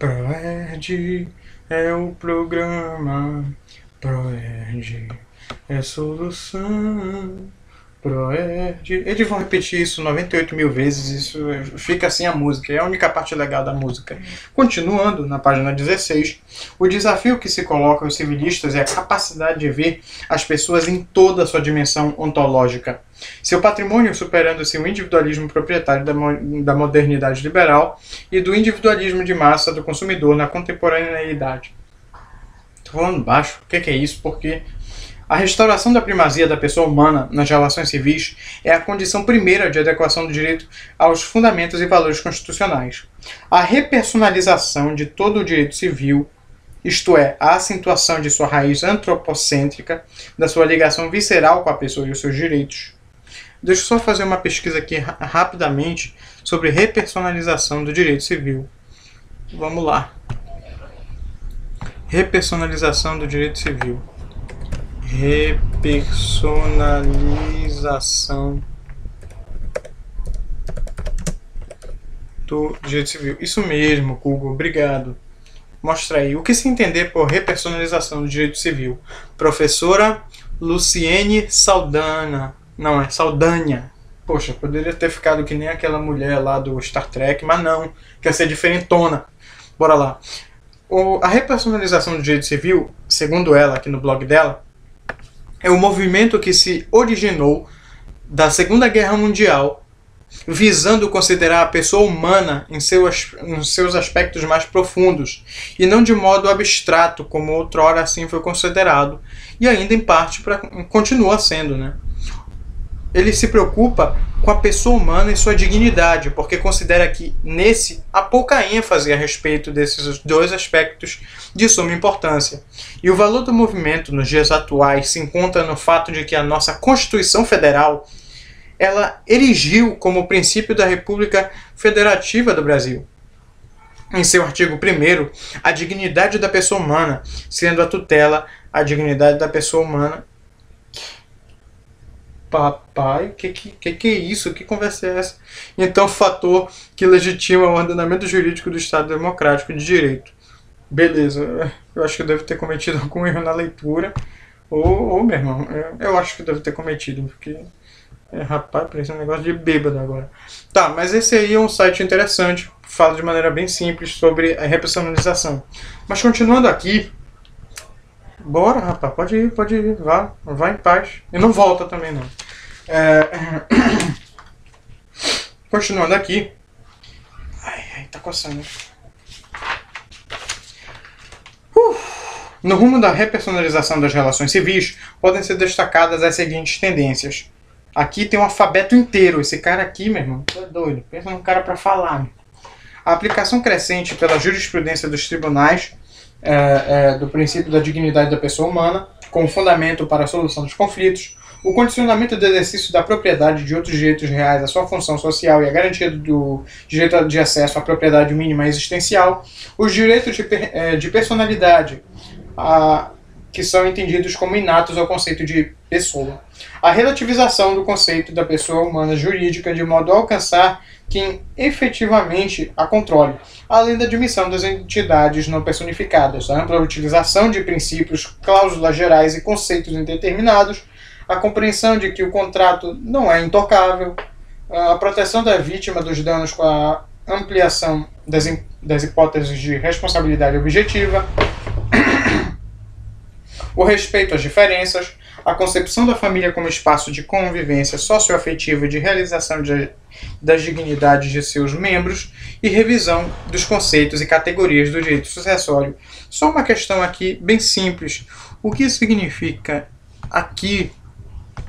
ProErd é o programa, ProErd é solução, ProErd. Eles vão repetir isso 98 mil vezes, isso fica assim a música, é a única parte legal da música. Continuando na página 16, o desafio que se coloca aos civilistas é a capacidade de ver as pessoas em toda a sua dimensão ontológica. Seu patrimônio superando seu individualismo proprietário da modernidade liberal e do individualismo de massa do consumidor na contemporaneidade. Estou falando baixo, o que é isso? Porque a restauração da primazia da pessoa humana nas relações civis é a condição primeira de adequação do direito aos fundamentos e valores constitucionais. A repersonalização de todo o direito civil, isto é, a acentuação de sua raiz antropocêntrica, da sua ligação visceral com a pessoa e os seus direitos. Deixa eu só fazer uma pesquisa aqui rapidamente sobre repersonalização do direito civil. Vamos lá. Repersonalização do direito civil. Repersonalização do direito civil. Isso mesmo, Google. Obrigado. Mostra aí. O que se entender por repersonalização do direito civil? Professora Luciene Saldanha. Não, é Saldanha. Poxa, poderia ter ficado que nem aquela mulher lá do Star Trek, mas não. Quer ser diferentona. Bora lá. A repersonalização do direito civil, segundo ela, aqui no blog dela, é o movimento que se originou da Segunda Guerra Mundial, visando considerar a pessoa humana em seus aspectos mais profundos, e não de modo abstrato, como outrora assim foi considerado, e ainda em parte continua sendo, né? Ele se preocupa com a pessoa humana e sua dignidade, porque considera que nesse há pouca ênfase a respeito desses dois aspectos de suma importância. E o valor do movimento nos dias atuais se encontra no fato de que a nossa Constituição Federal ela erigiu como princípio da República Federativa do Brasil, em seu artigo 1º, a dignidade da pessoa humana, sendo a tutela a dignidade da pessoa humana. Papai, que é isso? Que conversa é essa? Então, fator que legitima o ordenamento jurídico do Estado Democrático de Direito. Beleza, eu acho que eu devo ter cometido algum erro na leitura. Ou meu irmão, eu acho que eu devo ter cometido, porque... rapaz, parece um negócio de bêbado agora. Tá, mas esse aí é um site interessante, fala de maneira bem simples sobre a repersonalização. Mas continuando aqui... Bora, rapaz, pode ir, vá em paz. E não volta também, não. Continuando aqui. Ai, tá coçando. No rumo da repersonalização das relações civis, podem ser destacadas as seguintes tendências. Aqui tem um alfabeto inteiro. Esse cara aqui, meu irmão, tu é doido. Pensa num cara pra falar. A aplicação crescente pela jurisprudência dos tribunais do princípio da dignidade da pessoa humana, como fundamento para a solução dos conflitos, o condicionamento do exercício da propriedade de outros direitos reais à sua função social e a garantia do direito de acesso à propriedade mínima existencial, os direitos de personalidade, que são entendidos como inatos ao conceito de pessoa, a relativização do conceito da pessoa humana jurídica de modo a alcançar quem efetivamente a controle, além da admissão das entidades não personificadas, a ampla utilização de princípios, cláusulas gerais e conceitos indeterminados, a compreensão de que o contrato não é intocável, a proteção da vítima dos danos com a ampliação das hipóteses de responsabilidade objetiva, o respeito às diferenças, a concepção da família como espaço de convivência socioafetiva e de realização das dignidades de seus membros e revisão dos conceitos e categorias do direito sucessório. Só uma questão aqui bem simples. O que significa aqui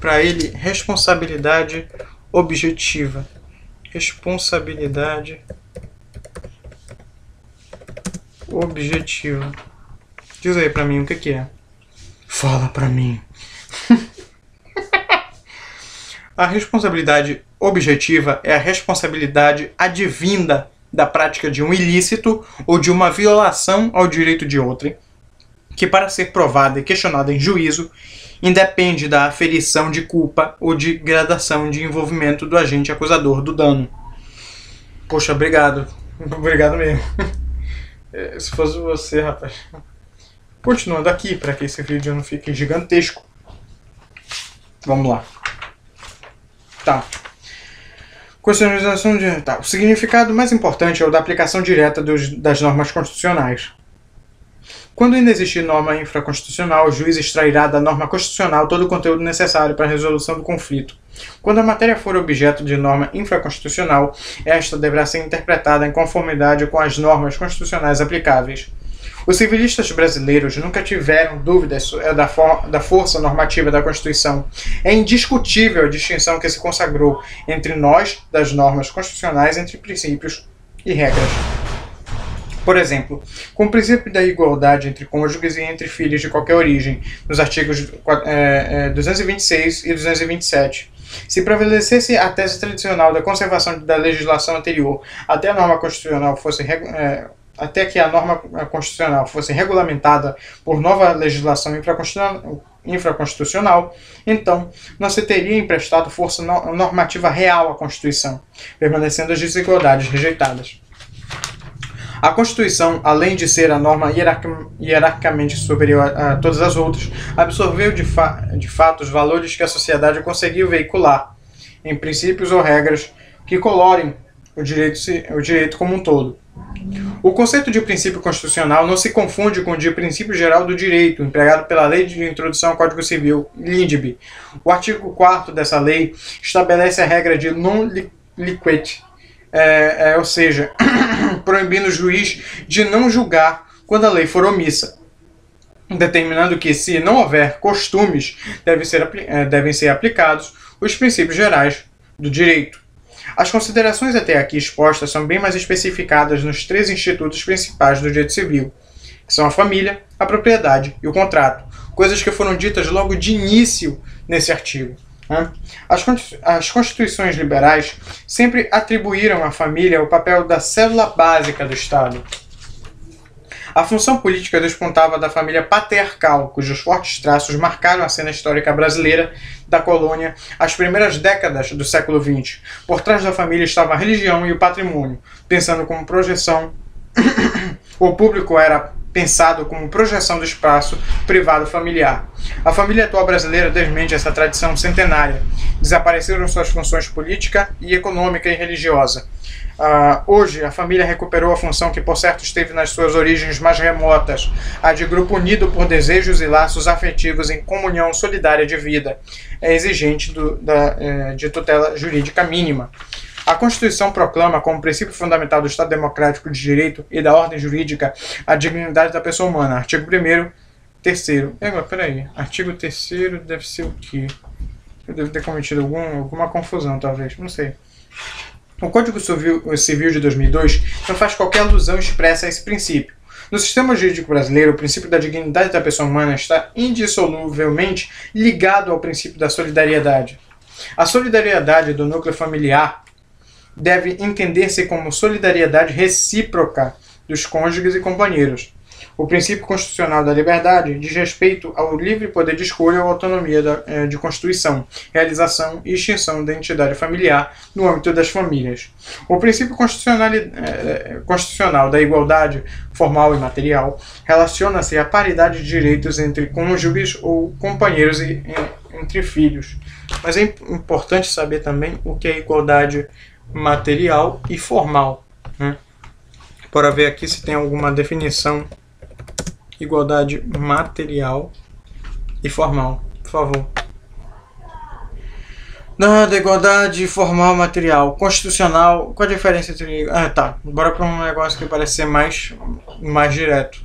para ele responsabilidade objetiva? Responsabilidade objetiva. Diz aí para mim o que é. Fala para mim. A responsabilidade objetiva é a responsabilidade advinda da prática de um ilícito ou de uma violação ao direito de outrem, que para ser provada e questionada em juízo, independe da aferição de culpa ou de gradação de envolvimento do agente acusador do dano. Poxa, obrigado. Obrigado mesmo. Se fosse você, rapaz. Continuando aqui, para que esse vídeo não fique gigantesco. Vamos lá. Tá. Constitucionalização de... Tá. O significado mais importante é o da aplicação direta das normas constitucionais. Quando ainda existir norma infraconstitucional, o juiz extrairá da norma constitucional todo o conteúdo necessário para a resolução do conflito. Quando a matéria for objeto de norma infraconstitucional, esta deverá ser interpretada em conformidade com as normas constitucionais aplicáveis. Os civilistas brasileiros nunca tiveram dúvidas da força normativa da Constituição. É indiscutível a distinção que se consagrou entre nós das normas constitucionais entre princípios e regras. Por exemplo, com o princípio da igualdade entre cônjuges e entre filhos de qualquer origem, nos artigos 226 e 227. Se prevalecesse a tese tradicional da conservação da legislação anterior até que a norma constitucional fosse regulamentada por nova legislação infraconstitucional, então não se teria emprestado força normativa real à Constituição, permanecendo as desigualdades rejeitadas. A Constituição, além de ser a norma hierarquicamente superior a todas as outras, absorveu de fato os valores que a sociedade conseguiu veicular, em princípios ou regras que colorem o direito como um todo. O conceito de princípio constitucional não se confunde com o de princípio geral do direito, empregado pela Lei de Introdução ao Código Civil, LINDB. O artigo 4º dessa lei estabelece a regra de non liquet, ou seja, proibindo o juiz de não julgar quando a lei for omissa, determinando que, se não houver costumes, devem ser aplicados os princípios gerais do direito. As considerações até aqui expostas são bem mais especificadas nos 3 institutos principais do direito civil, que são a família, a propriedade e o contrato, coisas que foram ditas logo de início nesse artigo. As constituições liberais sempre atribuíram à família o papel da célula básica do Estado. A função política despontava da família patriarcal, cujos fortes traços marcaram a cena histórica brasileira da colônia as primeiras décadas do século XX. Por trás da família estava a religião e o patrimônio, pensando como projeção. O público era pensado como projeção do espaço privado familiar. A família atual brasileira desmente essa tradição centenária. Desapareceram suas funções política e econômica e religiosa. Hoje, a família recuperou a função que, por certo, esteve nas suas origens mais remotas, a de grupo unido por desejos e laços afetivos em comunhão solidária de vida, exigente de tutela jurídica mínima. A Constituição proclama como princípio fundamental do Estado Democrático de Direito e da ordem jurídica a dignidade da pessoa humana. Artigo 1º, 3º. Peraí. Artigo 3º deve ser o quê? Eu devo ter cometido alguma confusão, talvez. Não sei. O Código Civil de 2002 não faz qualquer alusão expressa a esse princípio. No sistema jurídico brasileiro, o princípio da dignidade da pessoa humana está indissoluvelmente ligado ao princípio da solidariedade. A solidariedade do núcleo familiar deve entender-se como solidariedade recíproca dos cônjuges e companheiros. O princípio constitucional da liberdade diz respeito ao livre poder de escolha ou autonomia de constituição, realização e extinção da entidade familiar no âmbito das famílias. O princípio constitucional da igualdade formal e material relaciona-se à paridade de direitos entre cônjuges ou companheiros e entre filhos. Mas é importante saber também o que é igualdade material e formal, né? Bora ver aqui se tem alguma definição. Igualdade material e formal, por favor. Da igualdade formal material, constitucional, qual a diferença entre... tá, bora para um negócio que parece ser mais direto.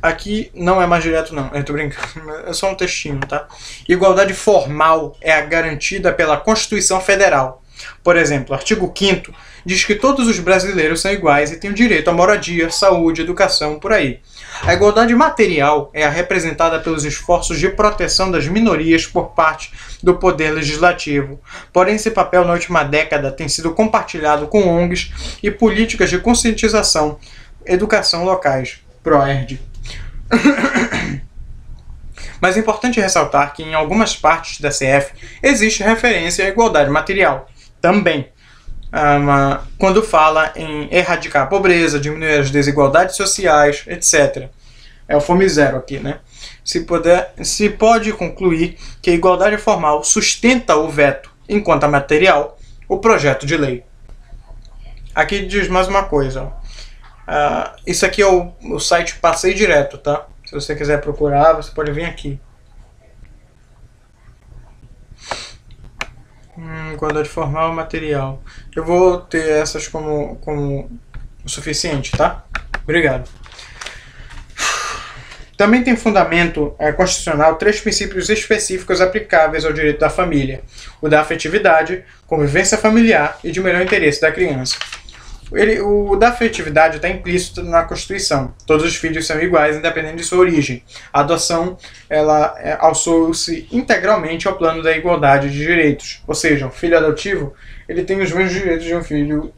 Aqui não é mais direto não, eu tô brincando, é só um textinho, tá? Igualdade formal é a garantida pela Constituição Federal. Por exemplo, o artigo 5º diz que todos os brasileiros são iguais e têm o direito à moradia, saúde, educação, por aí. A igualdade material é a representada pelos esforços de proteção das minorias por parte do Poder Legislativo. Porém, esse papel na última década tem sido compartilhado com ONGs e políticas de conscientização, educação locais, PROERD. Mas é importante ressaltar que em algumas partes da CF existe referência à igualdade material também. quando fala em erradicar a pobreza, diminuir as desigualdades sociais, etc. É o Fome Zero aqui, né? Se pode concluir que a igualdade formal sustenta o veto, enquanto a material, o projeto de lei. Aqui diz mais uma coisa. Isso aqui é o site Passei Direto, tá? Se você quiser procurar, você pode vir aqui. Igualdade formal, material. Eu vou ter essas como o suficiente, tá? Obrigado. Também tem fundamento constitucional 3 princípios específicos aplicáveis ao direito da família: o da afetividade, convivência familiar e de melhor interesse da criança. O da afetividade está implícito na Constituição. Todos os filhos são iguais, independente de sua origem. A adoção, ela alçou-se integralmente ao plano da igualdade de direitos. Ou seja, um filho adotivo, ele tem os mesmos direitos de um filho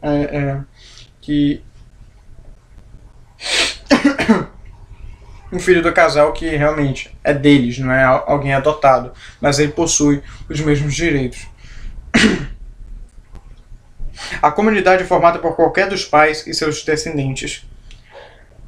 que um filho do casal que realmente é deles, não é alguém adotado, mas ele possui os mesmos direitos. A comunidade é formada por qualquer dos pais e seus descendentes.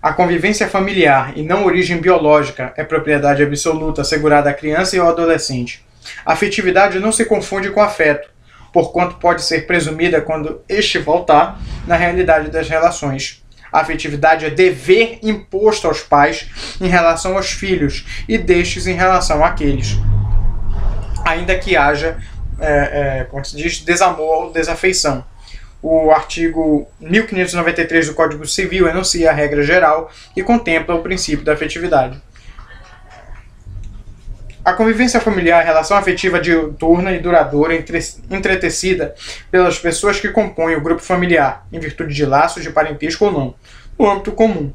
A convivência familiar e não origem biológica é propriedade absoluta assegurada à criança e ao adolescente. A afetividade não se confunde com afeto, porquanto pode ser presumida quando este voltar na realidade das relações. A afetividade é dever imposto aos pais em relação aos filhos e destes em relação àqueles, ainda que haja, como se diz, desamor ou desafeição. O artigo 1593 do Código Civil enuncia a regra geral e contempla o princípio da afetividade. A convivência familiar é a relação afetiva diuturna e duradoura entretecida pelas pessoas que compõem o grupo familiar, em virtude de laços de parentesco ou não, no âmbito comum.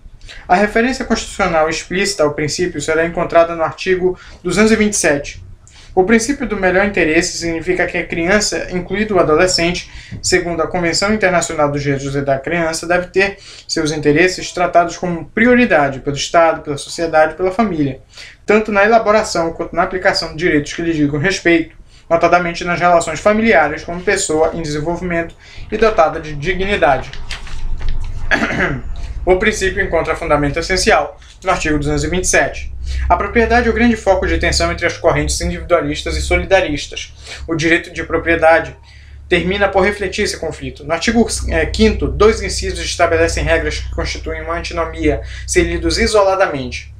A referência constitucional explícita ao princípio será encontrada no artigo 227. O princípio do melhor interesse significa que a criança, incluído o adolescente, segundo a Convenção Internacional dos Direitos da Criança, deve ter seus interesses tratados como prioridade pelo Estado, pela sociedade e pela família, tanto na elaboração quanto na aplicação de direitos que lhe digam respeito, notadamente nas relações familiares como pessoa em desenvolvimento e dotada de dignidade. O princípio encontra fundamento essencial no artigo 227. A propriedade é o grande foco de tensão entre as correntes individualistas e solidaristas. O direito de propriedade termina por refletir esse conflito. No artigo 5º, 2 incisos estabelecem regras que constituem uma antinomia, se lidos isoladamente.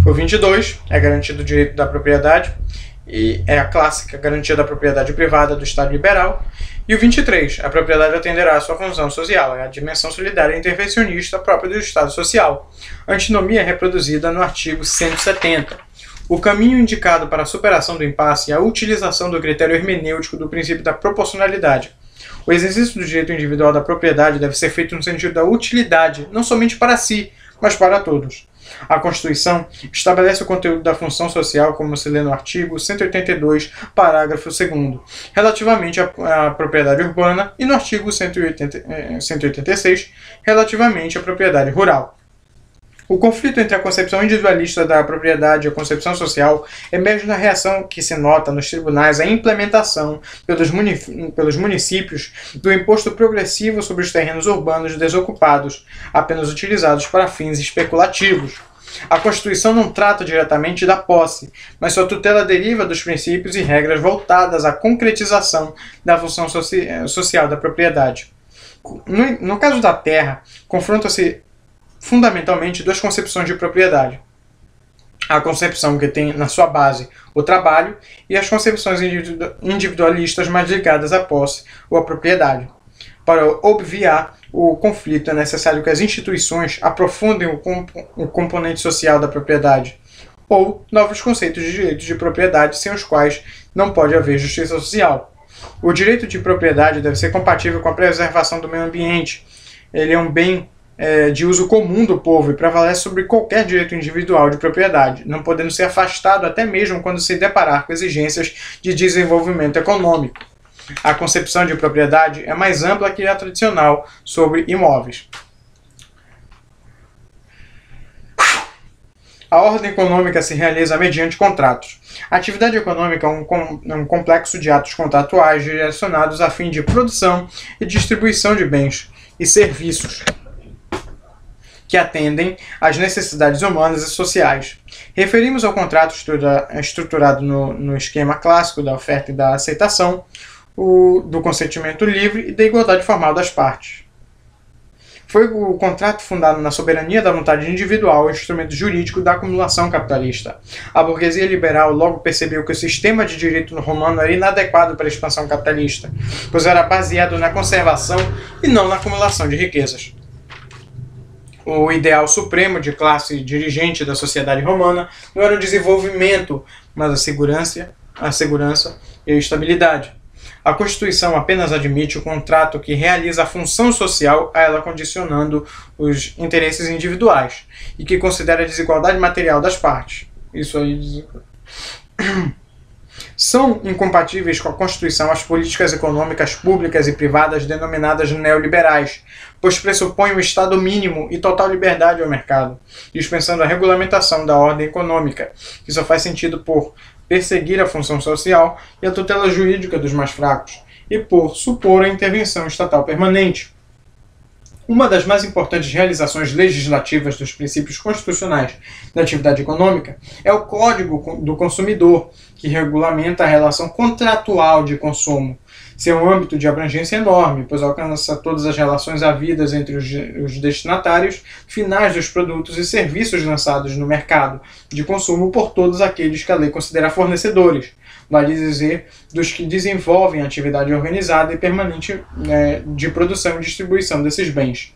O 22 é garantido o direito da propriedade, e é a clássica garantia da propriedade privada do Estado liberal. E o 23, a propriedade atenderá à sua função social, é a dimensão solidária e intervencionista própria do Estado social. A antinomia é reproduzida no artigo 170. O caminho indicado para a superação do impasse é a utilização do critério hermenêutico do princípio da proporcionalidade. O exercício do direito individual da propriedade deve ser feito no sentido da utilidade, não somente para si, mas para todos. A Constituição estabelece o conteúdo da função social, como se lê no artigo 182, parágrafo 2º, relativamente à propriedade urbana, e no artigo 186, relativamente à propriedade rural. O conflito entre a concepção individualista da propriedade e a concepção social emerge na reação que se nota nos tribunais à implementação pelos municípios do imposto progressivo sobre os terrenos urbanos desocupados, apenas utilizados para fins especulativos. A Constituição não trata diretamente da posse, mas sua tutela deriva dos princípios e regras voltadas à concretização da função social da propriedade. No caso da terra, confrontam-se fundamentalmente 2 concepções de propriedade. A concepção que tem na sua base o trabalho e as concepções individualistas mais ligadas à posse ou à propriedade. Para obviar o conflito, é necessário que as instituições aprofundem o componente social da propriedade, ou novos conceitos de direitos de propriedade sem os quais não pode haver justiça social. O direito de propriedade deve ser compatível com a preservação do meio ambiente. Ele é um bem de uso comum do povo e prevalece sobre qualquer direito individual de propriedade, não podendo ser afastado até mesmo quando se deparar com exigências de desenvolvimento econômico. A concepção de propriedade é mais ampla que a tradicional sobre imóveis. A ordem econômica se realiza mediante contratos. A atividade econômica é um complexo de atos contratuais direcionados a fim de produção e distribuição de bens e serviços que atendem às necessidades humanas e sociais. Referimos ao contrato estruturado no esquema clássico da oferta e da aceitação, do consentimento livre e da igualdade formal das partes. Foi o contrato fundado na soberania da vontade individual, instrumento jurídico da acumulação capitalista. A burguesia liberal logo percebeu que o sistema de direito romano era inadequado para a expansão capitalista, pois era baseado na conservação e não na acumulação de riquezas. O ideal supremo de classe dirigente da sociedade romana não era o desenvolvimento, mas a segurança e a estabilidade. A Constituição apenas admite o contrato que realiza a função social a ela condicionando os interesses individuais e que considera a desigualdade material das partes. Isso aí. São incompatíveis com a Constituição as políticas econômicas públicas e privadas denominadas neoliberais, pois pressupõem o Estado mínimo e total liberdade ao mercado, dispensando a regulamentação da ordem econômica, que só faz sentido por perseguir a função social e a tutela jurídica dos mais fracos, e por supor a intervenção estatal permanente. Uma das mais importantes realizações legislativas dos princípios constitucionais da atividade econômica é o Código do Consumidor, que regulamenta a relação contratual de consumo. Seu âmbito de abrangência é enorme, pois alcança todas as relações havidas entre os destinatários finais dos produtos e serviços lançados no mercado de consumo por todos aqueles que a lei considera fornecedores, vale dizer, dos que desenvolvem a atividade organizada e permanente de produção e distribuição desses bens.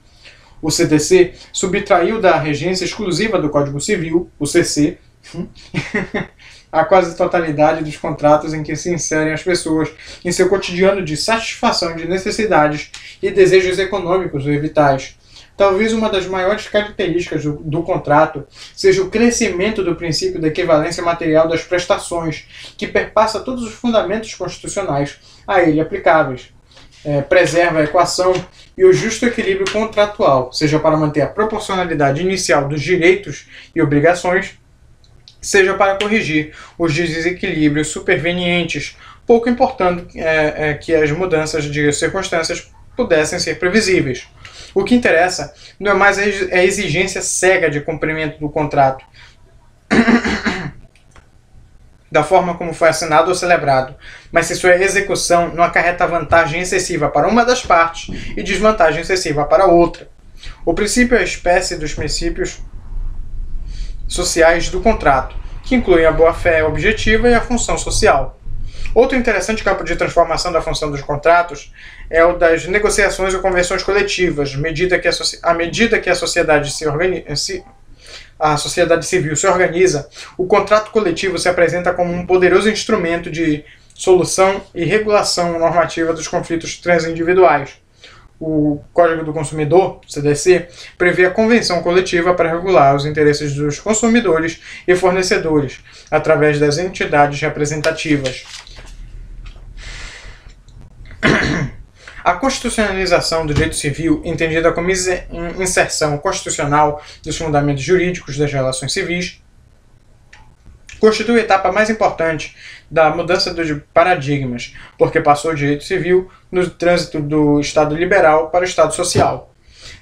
O CDC subtraiu da regência exclusiva do Código Civil, o CC, a quase totalidade dos contratos em que se inserem as pessoas em seu cotidiano de satisfação de necessidades e desejos econômicos ou vitais. Talvez uma das maiores características do contrato seja o crescimento do princípio da equivalência material das prestações, que perpassa todos os fundamentos constitucionais a ele aplicáveis. Preserva a equação e o justo equilíbrio contratual, seja para manter a proporcionalidade inicial dos direitos e obrigações, seja para corrigir os desequilíbrios supervenientes, pouco importando que as mudanças de circunstâncias pudessem ser previsíveis. O que interessa não é mais a exigência cega de cumprimento do contrato, da forma como foi assinado ou celebrado, mas se sua execução não acarreta vantagem excessiva para uma das partes e desvantagem excessiva para a outra. O princípio é a espécie dos princípios sociais do contrato, que incluem a boa-fé objetiva e a função social. Outro interessante campo de transformação da função dos contratos é o das negociações ou convenções coletivas. À medida que a sociedade civil se organiza, o contrato coletivo se apresenta como um poderoso instrumento de solução e regulação normativa dos conflitos transindividuais. O Código do Consumidor, CDC, prevê a convenção coletiva para regular os interesses dos consumidores e fornecedores, através das entidades representativas. A constitucionalização do direito civil, entendida como inserção constitucional dos fundamentos jurídicos das relações civis, constitui a etapa mais importante da mudança de paradigmas, porque passou o direito civil no trânsito do Estado liberal para o Estado social.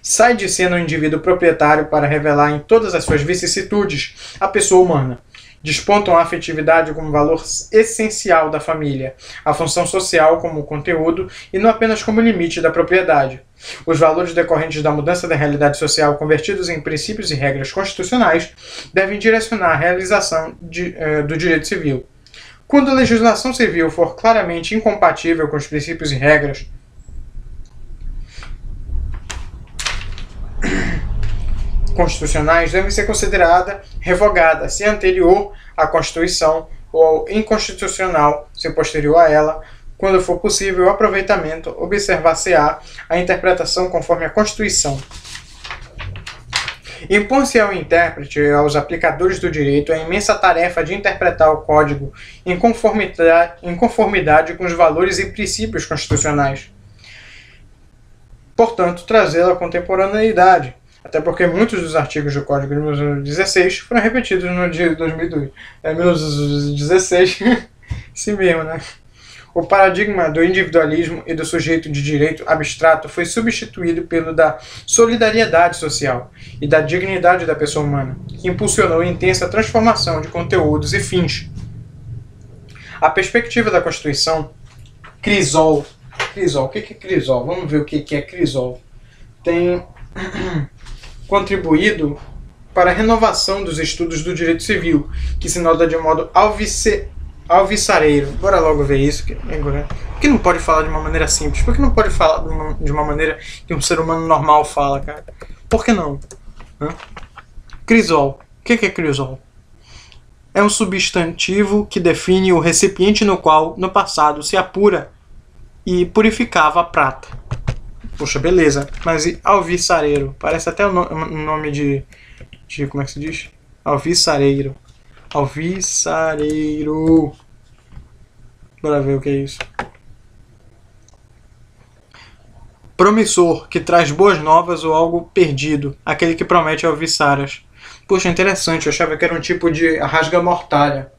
Sai de cena o indivíduo proprietário para revelar em todas as suas vicissitudes a pessoa humana. Despontam a afetividade como valor essencial da família, a função social como conteúdo e não apenas como limite da propriedade. Os valores decorrentes da mudança da realidade social convertidos em princípios e regras constitucionais devem direcionar a realização do direito civil. Quando a legislação civil for claramente incompatível com os princípios e regras constitucionais, deve ser considerada revogada se anterior à Constituição ou inconstitucional se posterior a ela. Quando for possível o aproveitamento, observar-se-á a interpretação conforme a Constituição. Impõe-se ao intérprete e aos aplicadores do direito a imensa tarefa de interpretar o Código em conformidade com os valores e princípios constitucionais. Portanto, trazê-lo à contemporaneidade, Até porque muitos dos artigos do Código de 1916 foram repetidos no dia de 2002. É 1916, sim mesmo, né? O paradigma do individualismo e do sujeito de direito abstrato foi substituído pelo da solidariedade social e da dignidade da pessoa humana, que impulsionou a intensa transformação de conteúdos e fins. A perspectiva da Constituição, Crisol. O que é Crisol? Vamos ver o que é Crisol. Tem contribuído para a renovação dos estudos do direito civil, que se nota de modo alvissareiro. Bora logo ver isso. Por que não pode falar de uma maneira simples? Por que não pode falar de uma maneira que um ser humano normal fala, cara? Por que não? Crisol. O que é crisol? É um substantivo que define o recipiente no qual, no passado, se apura e purificava a prata. Poxa, beleza. Mas e alvissareiro? Parece até o nome de... Como é que se diz? Alvissareiro. Alvissareiro. Bora ver o que é isso. Promissor, que traz boas novas ou algo perdido. Aquele que promete alvissaras. Poxa, interessante. Eu achava que era um tipo de rasga-mortalha.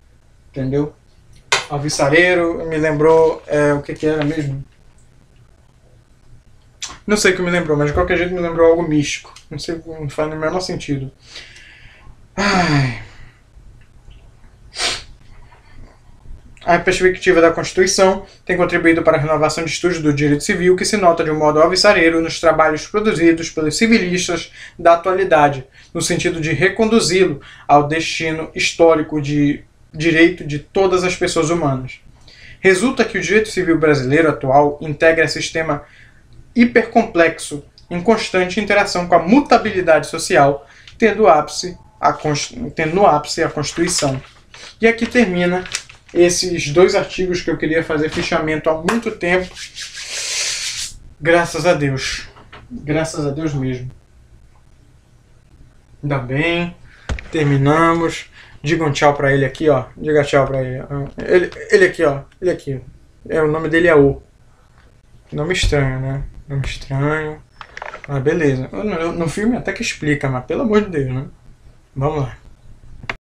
Entendeu? Alvissareiro me lembrou... o que era mesmo? Não sei o que me lembrou, mas de qualquer jeito me lembrou algo místico. Não sei, não faz no menor sentido. Ai... A perspectiva da Constituição tem contribuído para a renovação de estudos do direito civil, que se nota de um modo alvissareiro nos trabalhos produzidos pelos civilistas da atualidade, no sentido de reconduzi-lo ao destino histórico de direito de todas as pessoas humanas. Resulta que o direito civil brasileiro atual integra sistema hipercomplexo em constante interação com a mutabilidade social, tendo no ápice a Constituição. E aqui termina esses 2 artigos que eu queria fazer fichamento há muito tempo. Graças a Deus. Graças a Deus mesmo. Ainda bem. Terminamos. Diga um tchau pra ele aqui, ó. Diga tchau pra ele. Ele aqui, ó. Ele aqui. O nome dele é O. Nome estranho, né? Nome estranho. Mas beleza. No filme até que explica, mas pelo amor de Deus, né? Vamos lá.